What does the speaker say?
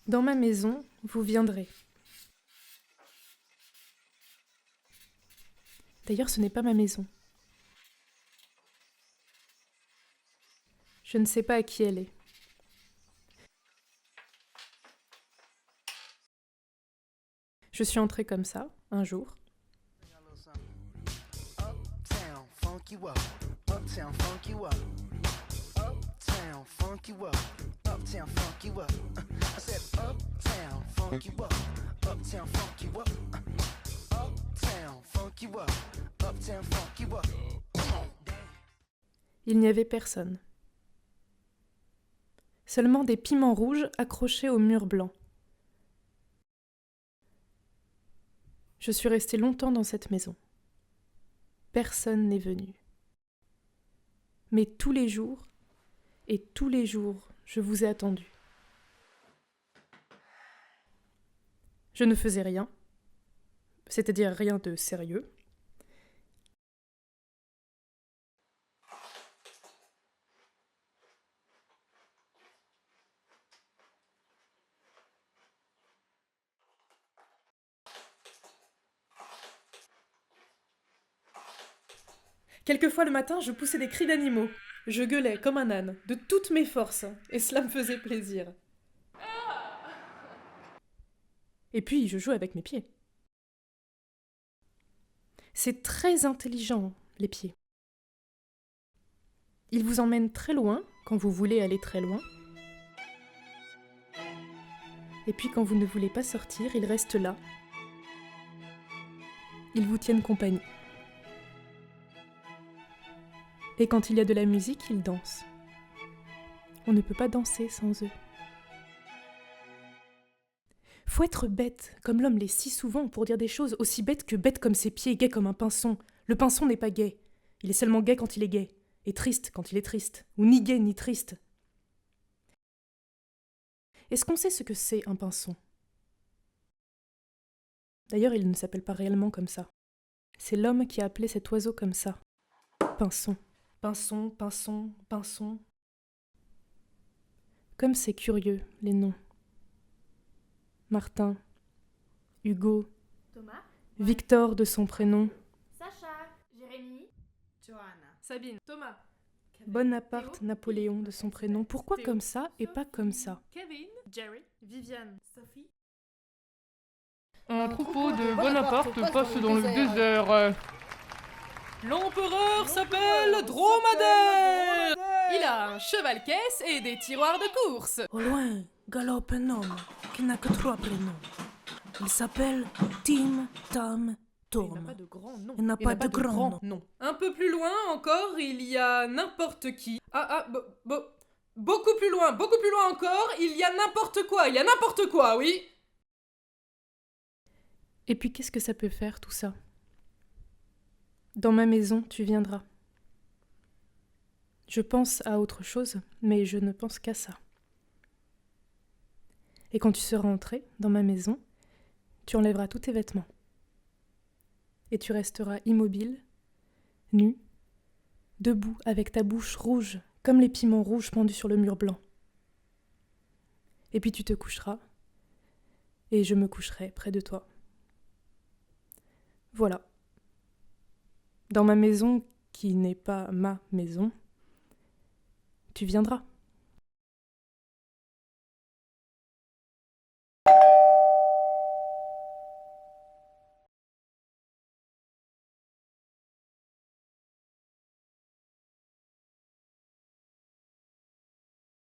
Dans ma maison, vous viendrez. D'ailleurs, ce n'est pas ma maison. Je ne sais pas à qui elle est. Je suis entrée comme ça, un jour. Uptown, funk you up. Uptown, funk you up. Uptown, funk you up. Uptown, funk you up. I said uptown, funk you up. Uptown, funk you up. Uptown, funk you up. Uptown, funk you up. Il n'y avait personne. Seulement des piments rouges accrochés au mur blanc. Je suis restée longtemps dans cette maison. Personne n'est venu. Mais tous les jours, je vous ai attendu. Je ne faisais rien, c'est-à-dire rien de sérieux. Quelquefois le matin, je poussais des cris d'animaux. Je gueulais comme un âne, de toutes mes forces, et cela me faisait plaisir. Et puis, je jouais avec mes pieds. C'est très intelligent, les pieds. Ils vous emmènent très loin, quand vous voulez aller très loin. Et puis, quand vous ne voulez pas sortir, ils restent là. Ils vous tiennent compagnie. Et quand il y a de la musique, ils dansent. On ne peut pas danser sans eux. Faut être bête, comme l'homme l'est si souvent, pour dire des choses aussi bêtes que bêtes comme ses pieds, gai comme un pinson. Le pinson n'est pas gai. Il est seulement gai quand il est gai, et triste quand il est triste, ou ni gai ni triste. Est-ce qu'on sait ce que c'est un pinson ? D'ailleurs, il ne s'appelle pas réellement comme ça. C'est l'homme qui a appelé cet oiseau comme ça. Pinson. Pinson, pinson, pinson. Comme c'est curieux, les noms. Martin, Hugo, Thomas, Victor de son prénom, Sacha, Jérémy, Johanna, Sabine, Thomas, Kevin, Bonaparte, Théo, Napoléon de son prénom. Pourquoi Théo, comme ça et pas comme Sophie, ça ? Kevin, Jerry, Viviane, Sophie. Un troupeau de Bonaparte passe dans le désert. L'empereur s'appelle Dromadaire. Il a un cheval-caisse et des tiroirs de course. Au loin, galope un homme qui n'a que 3 prénoms. Il s'appelle Tim Tam Il n'a Tom. pas de grand nom. Il n'a pas de grand nom. Un peu plus loin encore, il y a n'importe qui. Beaucoup plus loin encore, il y a n'importe quoi, oui. Et puis qu'est-ce que ça peut faire tout ça ? Dans ma maison, tu viendras. Je pense à autre chose, mais je ne pense qu'à ça. Et quand tu seras entré dans ma maison, tu enlèveras tous tes vêtements. Et tu resteras immobile, nu, debout avec ta bouche rouge, comme les piments rouges pendus sur le mur blanc. Et puis tu te coucheras, et je me coucherai près de toi. Voilà. Dans ma maison, qui n'est pas ma maison, tu viendras.